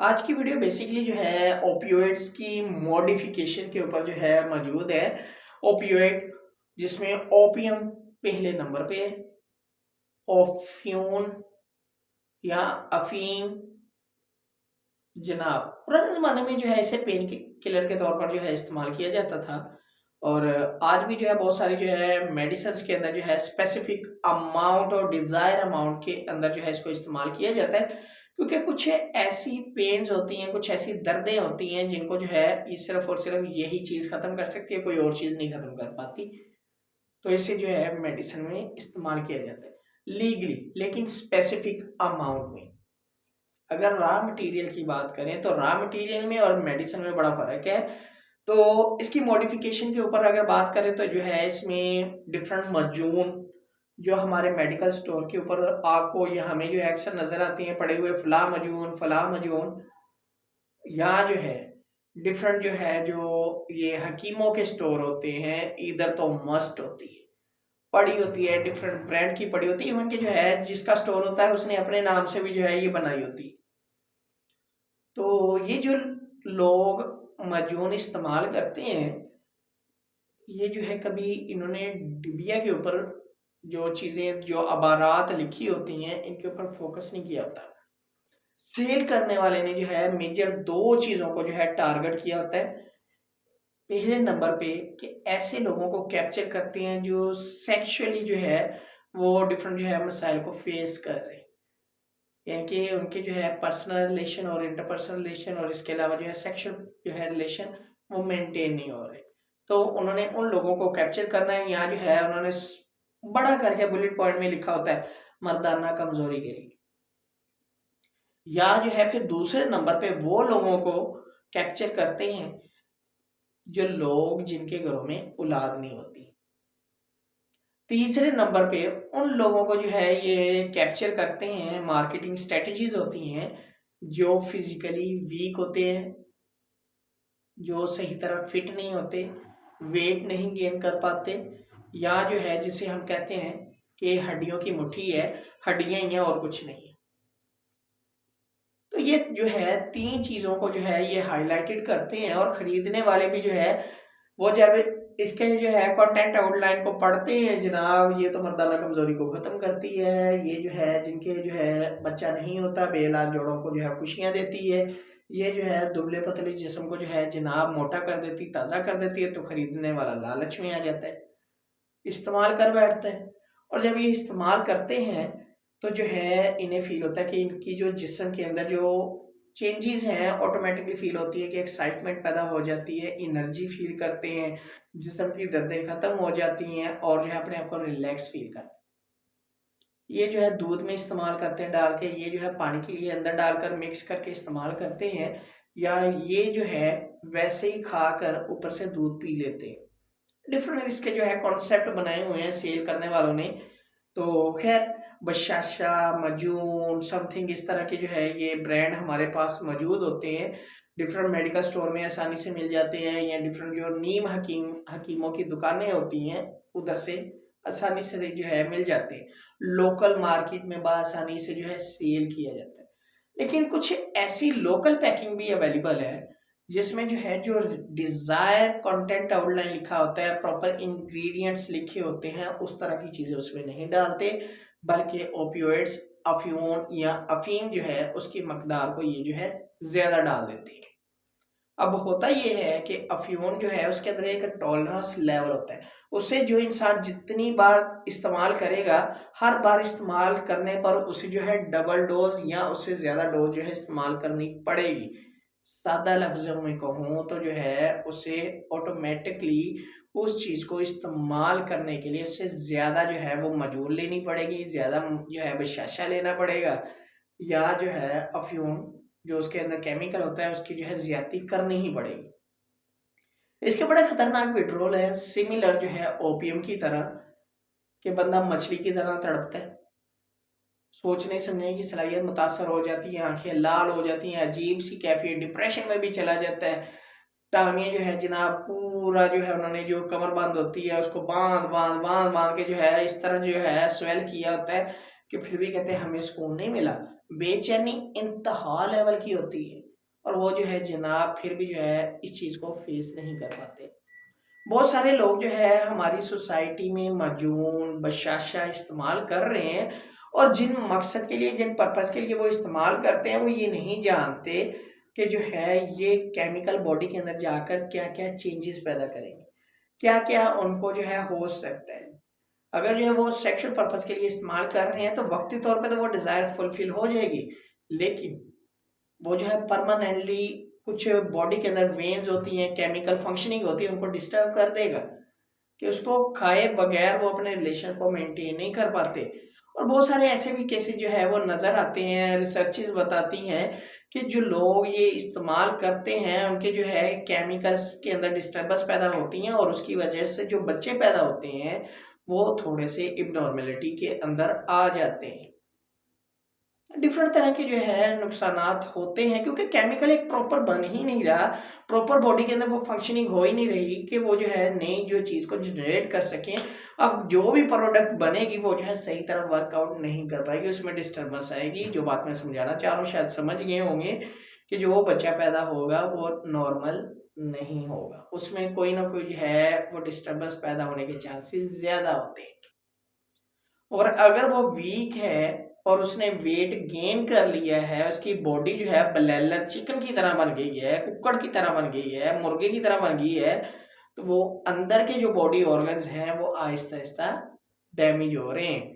आज की video basically जो है ओपियोइड्स की मॉडिफिकेशन के ऊपर जो है मौजूद है। ओपियोइड जिसमें ओपियम पहले नंबर पे है, ओफ्यून या अफीम। जनाब पुराने ज़माने में जो है इसे पेन किलर के तौर पर जो है इस्तेमाल किया जाता था और आज भी जो है बहुत सारी जो है मेडिसिन्स के अंदर जो है स्पेसिफिक अमाउंट और डिज़ायर अमाउंट के अंदर जो है इसको इस्तेमाल किया जाता है, क्योंकि कुछ ऐसी पेन्स होती हैं, कुछ ऐसी दर्दें होती हैं जिनको जो है ये सिर्फ़ और सिर्फ़ यही चीज़ ख़त्म कर सकती है, कोई और चीज़ नहीं ख़त्म कर पाती। तो इसे जो है मेडिसिन में इस्तेमाल किया जाता है लीगली, लेकिन स्पेसिफिक अमाउंट में। अगर रॉ मटेरियल की बात करें तो रॉ मटेरियल में और मेडिसिन में बड़ा फ़र्क है। तो इसकी मॉडिफिकेशन के ऊपर अगर बात करें तो जो है इसमें डिफरेंट मजून जो हमारे मेडिकल स्टोर के ऊपर आपको या हमें जो है अक्सर नज़र आती हैं पड़े हुए फलां मजून या जो है डिफरेंट जो है जो ये हकीमों के स्टोर होते हैं, इधर तो मस्ट होती है, पड़ी होती है, डिफरेंट ब्रांड की पड़ी होती है। इवन के जो है जिसका स्टोर होता है उसने अपने नाम से भी जो है ये बनाई होती है। तो ये जो लोग माजून इस्तेमाल करते हैं, ये जो है कभी इन्होंने डिबिया के ऊपर जो चीज़ें जो अबारात लिखी होती हैं इनके ऊपर फोकस नहीं किया होता। सेल करने वाले ने जो है मेजर 2 चीज़ों को जो है टारगेट किया होता है। पहले नंबर पे कि ऐसे लोगों को कैप्चर करते हैं जो सेक्सुअली जो है वो डिफरेंट जो है मसाइल को फेस कर रहे हैं। यानी कि उनके जो है पर्सनल रिलेशन और इंटरपर्सनल रिलेशन और इसके अलावा जो है सेक्सुअल जो है रिलेशन वो मेंटेन नहीं हो रहे। तो उन्होंने उन लोगों को कैप्चर करना है। यहाँ जो है उन्होंने बड़ा करके बुलेट पॉइंट में लिखा होता है मर्दाना कमजोरी के लिए। या जो है फिर दूसरे नंबर पे वो लोगों को कैप्चर करते हैं जो लोग जिनके घरों में औलाद नहीं होती। तीसरे नंबर पे उन लोगों को जो है ये कैप्चर करते हैं, मार्केटिंग स्ट्रेटजीज होती हैं जो फिजिकली वीक होते हैं, जो सही तरह फिट नहीं होते, वेट नहीं गेन कर पाते, या जो है जिसे हम कहते हैं कि हड्डियों की मुट्ठी है, हड्डियां ही हैं और कुछ नहीं है। तो ये जो है 3 चीज़ों को जो है ये हाइलाइटेड करते हैं और खरीदने वाले भी जो है वो जब इसके जो है कंटेंट आउटलाइन को पढ़ते हैं, जनाब ये तो मर्दाना कमजोरी को खत्म करती है, ये जो है जिनके जो है बच्चा नहीं होता बेऔलाद जोड़ों को जो है खुशियां देती है, ये जो है दुबले पतले जिस्म को जो है जनाब मोटा कर देती, ताज़ा कर देती है। तो खरीदने वाला लालच में आ जाता है, इस्तेमाल कर बैठता है। और जब ये इस्तेमाल करते हैं तो जो है इन्हें फ़ील होता है कि इनकी जो जिस्म के अंदर जो चेंजेस हैं ऑटोमेटिकली फ़ील होती है कि एक्साइटमेंट पैदा हो जाती है, एनर्जी फ़ील करते हैं, जिस्म की दर्दें ख़त्म हो जाती हैं और जो है अपने आप को रिलैक्स फ़ील करते हैं। ये जो है दूध में इस्तेमाल करते हैं डाल के, ये जो है पानी के लिए अंदर डालकर मिक्स करके इस्तेमाल करते हैं, या ये जो है वैसे ही खाकर ऊपर से दूध पी लेते हैं। डिफरेंट इसके जो है कॉन्सेप्ट बनाए हुए हैं सेल करने वालों ने। तो खैर बशाशा, मजून, समथिंग इस तरह के जो है ये ब्रांड हमारे पास मौजूद होते हैं। डिफरेंट मेडिकल स्टोर में आसानी से मिल जाते हैं, या डिफरेंट जो नीम हकीमों की दुकानें होती हैं उधर से आसानी से जो है मिल जाते हैं। लोकल मार्केट में बआसानी से जो है सेल किया जाता है। लेकिन कुछ ऐसी लोकल पैकिंग भी अवेलेबल है जिसमें जो है जो डिजायर कंटेंट आउटलाइन लिखा होता है, प्रॉपर इंग्रेडिएंट्स लिखे होते हैं, उस तरह की चीजें उसमें नहीं डालते, बल्कि ओपियोइड्स, अफ्यून या अफीम जो है उसकी मकदार को ये जो है ज्यादा डाल देते हैं। अब होता ये है कि अफ्यून जो है उसके अंदर एक टॉलरेंस लेवल होता है, उसे जो इंसान जितनी बार इस्तेमाल करेगा, हर बार इस्तेमाल करने पर उसे जो है डबल डोज या उससे ज़्यादा डोज जो है इस्तेमाल करनी पड़ेगी। सादा लफ्ज़ों में कहूँ तो जो है उसे ऑटोमेटिकली उस चीज़ को इस्तेमाल करने के लिए उससे ज़्यादा जो है वो मजूल लेनी पड़ेगी, ज़्यादा जो है बशाशा लेना पड़ेगा, या जो है अफ्यूम जो उसके अंदर केमिकल होता है उसकी जो है ज्यादती करनी ही पड़ेगी। इसके बड़े खतरनाक विड्रोल है, सिमिलर जो है ओपियम की तरह, कि बंदा मछली की तरह तड़पता है, सोचने समझने की सलाहियत मुतासर हो जाती है, आंखें लाल हो जाती हैं, अजीब सी कैफियत, डिप्रेशन में भी चला जाता है। टांगे जो है जनाब पूरा जो है उन्होंने जो कमर बंद होती है उसको बांध बांध बांध बांध के जो है इस तरह जो है स्वेल किया होता है कि फिर भी कहते हैं हमें सुकून नहीं मिला। बेचैनी इंतहा लेवल की होती है। और वो जो है जनाब फिर भी जो है इस चीज़ को फेस नहीं कर पाते। बहुत सारे लोग जो है हमारी सोसाइटी में मजून बशाशा इस्तेमाल कर रहे हैं, और जिन मकसद के लिए जिन पर्पस के लिए वो इस्तेमाल करते हैं वो ये नहीं जानते कि जो है ये केमिकल बॉडी के अंदर जाकर क्या क्या चेंजेस पैदा करेंगे, क्या क्या उनको जो है हो सकता है। अगर जो है वो सेक्सुअल पर्पस के लिए इस्तेमाल कर रहे हैं तो वक्ती तौर पे तो वो डिज़ायर फुलफिल हो जाएगी, लेकिन वो जो है परमानेंटली कुछ बॉडी के अंदर वेन्स होती हैं, केमिकल फंक्शनिंग होती है, उनको डिस्टर्ब कर देगा कि उसको खाए बगैर वो अपने रिलेशन को मेंटेन नहीं कर पाते। और बहुत सारे ऐसे भी केसेस जो है वो नज़र आते हैं, रिसर्चेस बताती हैं कि जो लोग ये इस्तेमाल करते हैं उनके जो है केमिकल्स के अंदर डिस्टर्बेंस पैदा होती हैं, और उसकी वजह से जो बच्चे पैदा होते हैं वो थोड़े से इबनॉर्मेलिटी के अंदर आ जाते हैं। डिफरेंट तरह के जो है नुकसानात होते हैं, क्योंकि केमिकल एक प्रॉपर बन ही नहीं रहा, प्रॉपर बॉडी के अंदर वो फंक्शनिंग हो ही नहीं रही कि वो जो है नई जो चीज़ को जनरेट कर सकें। अब जो भी प्रोडक्ट बनेगी वो जो है सही तरह वर्कआउट नहीं कर पाएगी, उसमें डिस्टर्बेंस आएगी। जो बात मैं समझाना चाह रहा हूँ शायद समझ गए होंगे कि जो बच्चा पैदा होगा वो नॉर्मल नहीं होगा, उसमें कोई ना कोई जो है वो डिस्टर्बेंस पैदा होने के चांसेस ज़्यादा होते हैं। और अगर वो वीक है और उसने वेट गेन कर लिया है, उसकी बॉडी जो है ब्लेलर चिकन की तरह बन गई है, कुक्कड़ की तरह बन गई है, मुर्गे की तरह बन गई है, तो वो अंदर के जो बॉडी ऑर्गन्स हैं वो आहिस्ता आहिस्ता डैमेज हो रहे हैं।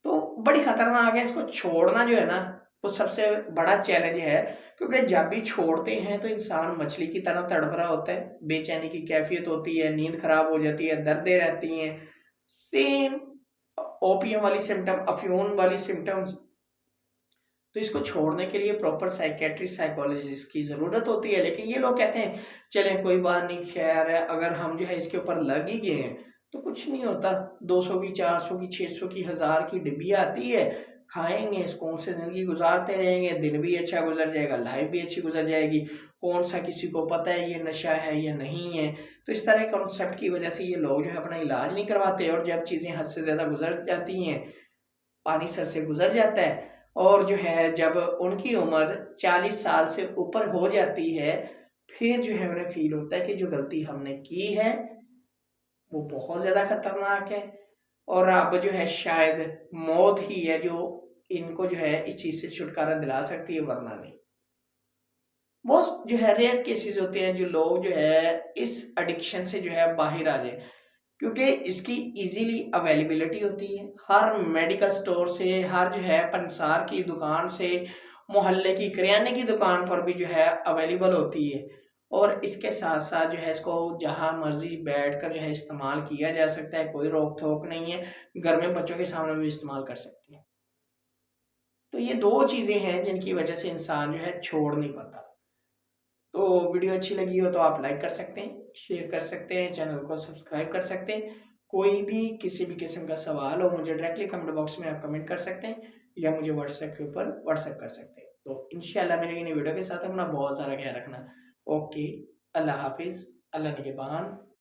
तो बड़ी खतरनाक है, इसको छोड़ना जो है ना वो सबसे बड़ा चैलेंज है, क्योंकि जब भी छोड़ते हैं तो इंसान मछली की तरह तड़प रहा होता है, बेचैनी की कैफियत होती है, नींद खराब हो जाती है, दर्दें रहती हैं, सेम ओपियम वाली सिम्टम, अफ्यून वाली सिम्टम्स। तो इसको छोड़ने के लिए प्रॉपर साइकेट्रिस्ट साइकोलॉजिस्ट की ज़रूरत होती है, लेकिन ये लोग कहते हैं चलें कोई बात नहीं, खैर है, अगर हम जो है इसके ऊपर लग ही गए हैं तो कुछ नहीं होता। 200 की, 400 की, 600 की, 1000 की डिब्बी आती है, खाएंगे, सुकून से ज़िंदगी गुजारते रहेंगे, दिन भी अच्छा गुजर जाएगा, लाइफ भी अच्छी गुजर जाएगी। कौन सा किसी को पता है ये नशा है या नहीं है। तो इस तरह कॉन्सेप्ट की वजह से ये लोग जो है अपना इलाज नहीं करवाते, और जब चीज़ें हद से ज़्यादा गुजर जाती हैं, पानी सर से गुजर जाता है, और जो है जब उनकी उम्र 40 साल से ऊपर हो जाती है, फिर जो है उन्हें फ़ील होता है कि जो गलती हमने की है वो बहुत ज़्यादा खतरनाक है, और अब जो है शायद मौत ही है जो इनको जो है इस चीज़ से छुटकारा दिला सकती है, वरना नहीं। बहुत जो है रेयर केसेस होते हैं जो लोग जो है इस एडिक्शन से जो है बाहर आ जाए, क्योंकि इसकी इजीली अवेलेबिलिटी होती है, हर मेडिकल स्टोर से, हर जो है पंसार की दुकान से, मोहल्ले की किराने की दुकान पर भी जो है अवेलेबल होती है। और इसके साथ साथ जो है इसको जहाँ मर्जी बैठकर जो है इस्तेमाल किया जा सकता है, कोई रोक टोक नहीं है, घर में बच्चों के सामने भी इस्तेमाल कर सकते हैं। तो ये दो चीज़ें हैं जिनकी वजह से इंसान जो है छोड़ नहीं पाता। तो वीडियो अच्छी लगी हो तो आप लाइक कर सकते हैं, शेयर कर सकते हैं, चैनल को सब्सक्राइब कर सकते हैं। कोई भी किसी भी किस्म का सवाल हो मुझे डायरेक्टली कमेंट बॉक्स में आप कमेंट कर सकते हैं, या मुझे व्हाट्सएप के ऊपर व्हाट्सएप कर सकते हैं। तो इंशाल्लाह मिलेंगे नई वीडियो के साथ, अपना बहुत सारा ख्याल रखना। ओके, अल्लाह हाफिज़, अल्लाह निगहबान।